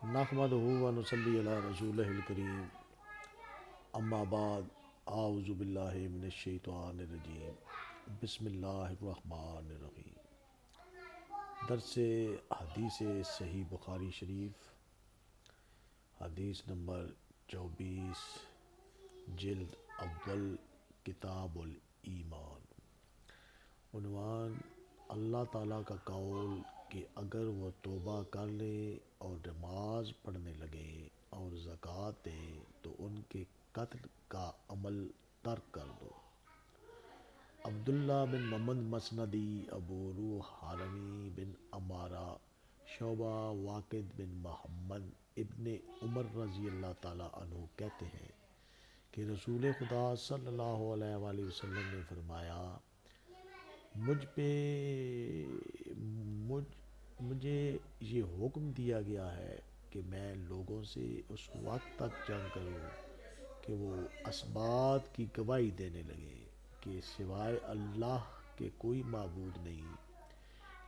نحمدہ و نصلی علی رسولہ الکریم، اما بعد، اعوذ باللہ من الشیطان الرجیم، بسم اللہ الرحمن الرحیم۔ درس حدیث صحیح بخاری شریف، حدیث نمبر 24، جلد اول، کتاب الإیمان۔ عنوان: اللہ تعالیٰ کا قول کہ اگر وہ توبہ کر لیں اور نماز پڑھنے لگیں اور زکوٰۃ دیں تو ان کے قتل کا عمل ترک کر دو۔ عبداللہ بن محمد مسندی، ابو روح حارمی بن عمارہ، شعبہ واقد بن محمد ابن عمر رضی اللہ تعالیٰ عنہ کہتے ہیں کہ رسول خدا صلی اللہ علیہ وآلہ وسلم نے فرمایا، مجھے یہ حکم دیا گیا ہے کہ میں لوگوں سے اس وقت تک جنگ کروں کہ وہ اثبات کی گواہی دینے لگے کہ سوائے اللہ کے کوئی معبود نہیں،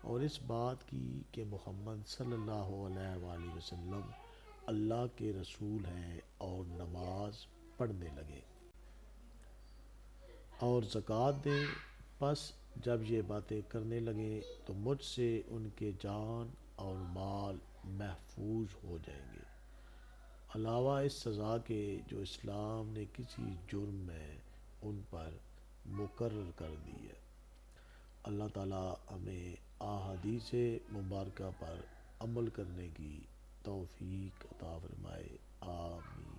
اور اس بات کی کہ محمد صلی اللہ علیہ وآلہ وسلم اللہ کے رسول ہیں، اور نماز پڑھنے لگے اور زکوٰۃ دیں۔ پس جب یہ باتیں کرنے لگیں تو مجھ سے ان کے جان اور مال محفوظ ہو جائیں گے، علاوہ اس سزا کے جو اسلام نے کسی جرم میں ان پر مقرر کر دی ہے۔ اللہ تعالیٰ ہمیں احادیث مبارکہ پر عمل کرنے کی توفیق عطا فرمائے، آمین۔